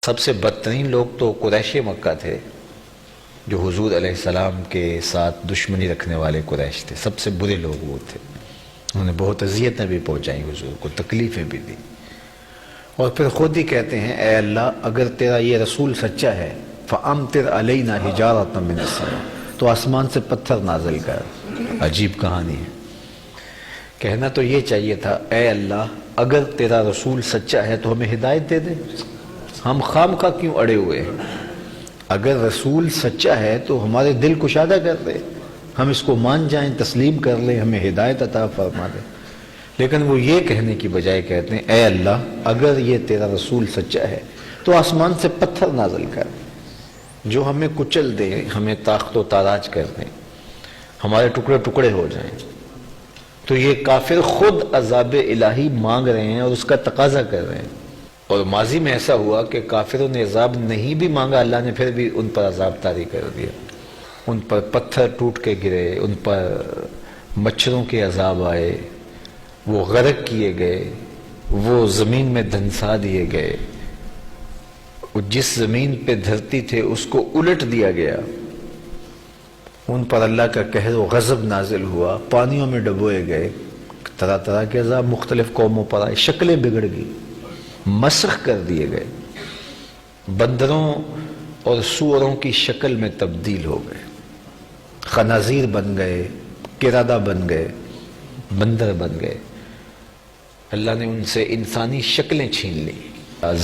سب سے بدترین لوگ تو قریش مکہ تھے، جو حضور علیہ السلام کے ساتھ دشمنی رکھنے والے قریش تھے. سب سے برے لوگ وہ تھے. انہوں نے بہت اذیتیں بھی پہنچائیں حضور کو، تکلیفیں بھی دی. اور پھر خود ہی کہتے ہیں اے اللہ اگر تیرا یہ رسول سچا ہے فَأَمْطِرْ عَلَيْنَا حِجَارَةً مِّنَ السَّمَاءِ، تو آسمان سے پتھر نازل کر. عجیب کہانی ہے. کہنا تو یہ چاہیے تھا اے اللہ اگر تیرا رسول سچا ہے تو ہمیں ہدایت دے دے، ہم خام خواہ کیوں اڑے ہوئے ہیں؟ اگر رسول سچا ہے تو ہمارے دل کشادہ کر دے، ہم اس کو مان جائیں، تسلیم کر لیں، ہمیں ہدایت عطا فرما دے. لیکن وہ یہ کہنے کی بجائے کہتے ہیں اے اللہ اگر یہ تیرا رسول سچا ہے تو آسمان سے پتھر نازل کر جو ہمیں کچل دے، ہمیں طاقت و تاراج کر دیں، ہمارے ٹکڑے ٹکڑے ہو جائیں. تو یہ کافر خود عذاب الہی مانگ رہے ہیں اور اس کا تقاضا کر رہے ہیں. اور ماضی میں ایسا ہوا کہ کافروں نے عذاب نہیں بھی مانگا، اللہ نے پھر بھی ان پر عذاب طاری کر دیا. ان پر پتھر ٹوٹ کے گرے، ان پر مچھروں کے عذاب آئے، وہ غرق کیے گئے، وہ زمین میں دھنسا دیے گئے. جس زمین پہ دھرتی تھے اس کو الٹ دیا گیا. ان پر اللہ کا قہر و غضب نازل ہوا، پانیوں میں ڈبوئے گئے، طرح طرح کے عذاب مختلف قوموں پر آئے، شکلیں بگڑ گئی، مسخ کر دیے گئے، بندروں اور سوروں کی شکل میں تبدیل ہو گئے، خنازیر بن گئے، قردہ بن گئے، بندر بن گئے. اللہ نے ان سے انسانی شکلیں چھین لی.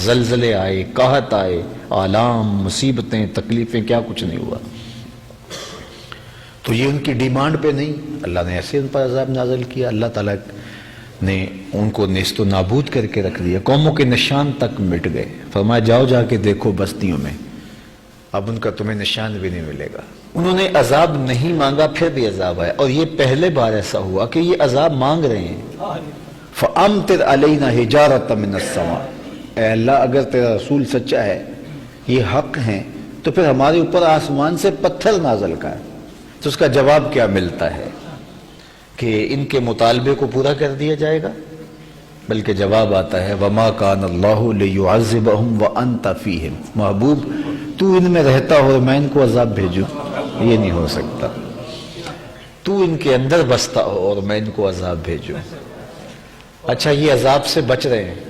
زلزلے آئے، قحط آئے، آلام، مصیبتیں، تکلیفیں، کیا کچھ نہیں ہوا. تو یہ ان کی ڈیمانڈ پہ نہیں، اللہ نے ایسے ان پر عذاب نازل کیا. اللہ تعالیٰ نے ان کو نیست و نابود کر کے رکھ دیا. قوموں کے نشان تک مٹ گئے. فرمایا جاؤ جا کے دیکھو بستیوں میں، اب ان کا تمہیں نشان بھی نہیں ملے گا. انہوں نے عذاب نہیں مانگا، پھر بھی عذاب آیا. اور یہ پہلے بار ایسا ہوا کہ یہ عذاب مانگ رہے ہیں. فَأَمْطِرْ عَلَيْنَا حِجَارَةً مِّنَ السَّمَاءِ، اے اللہ اگر تیرا رسول سچا ہے، یہ حق ہیں، تو پھر ہمارے اوپر آسمان سے پتھر نازل کر. تو اس کا جواب کیا ملتا ہے کہ ان کے مطالبے کو پورا کر دیا جائے گا؟ بلکہ جواب آتا ہے وَمَا كَانَ اللَّهُ لِيُعَذِّبَهُمْ وَأَنْتَ فِيهِمْ، محبوب تو ان میں رہتا اور میں ان کو عذاب بھیجوں، یہ نہیں ہو سکتا. تو ان کے اندر بستا ہو اور میں ان کو عذاب بھیجوں. اچھا یہ عذاب سے بچ رہے ہیں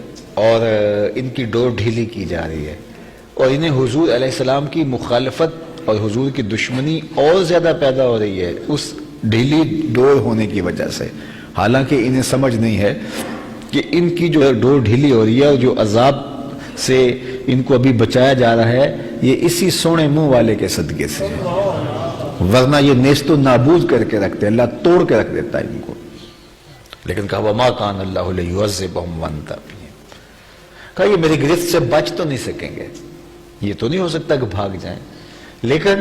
اور ان کی ڈور ڈھیلی کی جا رہی ہے، اور انہیں حضور علیہ السلام کی مخالفت اور حضور کی دشمنی اور زیادہ پیدا ہو رہی ہے اس ڈھیلی ڈور ہونے کی وجہ سے. حالانکہ انہیں سمجھ نہیں ہے کہ ان کی جو ڈور ڈھیلی ہو رہی ہے اور جو عذاب سے ان کو ابھی بچایا جا رہا ہے یہ اسی سونے منہ والے کے صدقے سے ہے، ورنہ یہ نیست و نابود کر کے رکھتے، اللہ توڑ کے رکھ دیتا ہے ان کو. لیکن کہا وَمَا كَانَ اللَّهُ لِيُعَذِّبَهُمْ وَأَنْتَ فِيهِمْ، کہا یہ میری گرفت سے بچ تو نہیں سکیں گے، یہ تو نہیں ہو سکتا کہ بھاگ جائیں. لیکن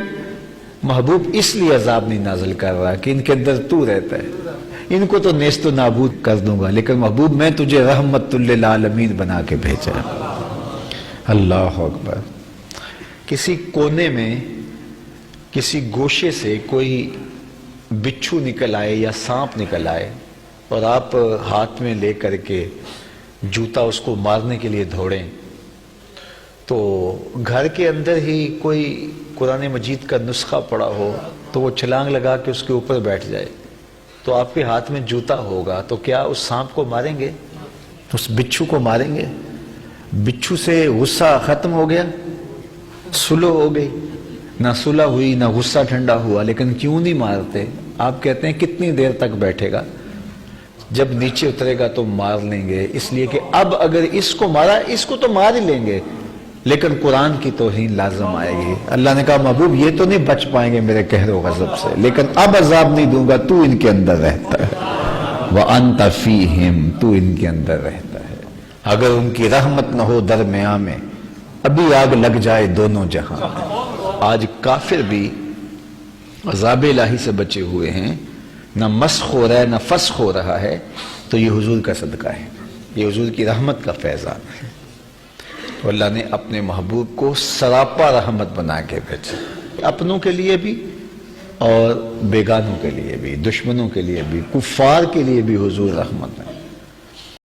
محبوب اس لیے عذاب نہیں نازل کر رہا کہ ان کے اندر تو رہتا ہے، ان کو تو نیست و نابود کر دوں گا، لیکن محبوب میں تجھے رحمت للعالمین بنا کے بھیجا. اللہ اکبر. کسی کونے میں کسی گوشے سے کوئی بچھو نکل آئے یا سانپ نکل آئے اور آپ ہاتھ میں لے کر کے جوتا اس کو مارنے کے لیے دوڑیں، تو گھر کے اندر ہی کوئی قرآن مجید کا نسخہ پڑا ہو تو وہ چھلانگ لگا کے اس کے اوپر بیٹھ جائے، تو آپ کے ہاتھ میں جوتا ہوگا تو کیا اس سانپ کو ماریں گے؟ اس بچھو کو ماریں گے؟ بچھو سے غصہ ختم ہو گیا، صلح ہو گئی؟ نہ صلح ہوئی نہ غصہ ٹھنڈا ہوا. لیکن کیوں نہیں مارتے؟ آپ کہتے ہیں کتنی دیر تک بیٹھے گا، جب نیچے اترے گا تو مار لیں گے. اس لیے کہ اب اگر اس کو مارا، اس کو تو مار ہی لیں گے، لیکن قرآن کی توہین لازم آئے گی. اللہ نے کہا محبوب یہ تو نہیں بچ پائیں گے میرے قہر و غضب سے، لیکن اب عذاب نہیں دوں گا، تو ان کے اندر رہتا ہے. وَأَنْتَ فِيهِمْ، تو ان کے اندر رہتا ہے. اگر ان کی رحمت نہ ہو درمیان میں، ابھی آگ لگ جائے دونوں جہاں. آج کافر بھی عذاب الہی سے بچے ہوئے ہیں، نہ مسخ ہو رہا ہے نہ فسخ ہو رہا ہے. تو یہ حضور کا صدقہ ہے، یہ حضور کی رحمت کا فیضان ہے. تو اللہ نے اپنے محبوب کو سراپا رحمت بنا کے بھیجا، اپنوں کے لیے بھی اور بیگانوں کے لیے بھی، دشمنوں کے لیے بھی، کفار کے لیے بھی حضور رحمت ہے.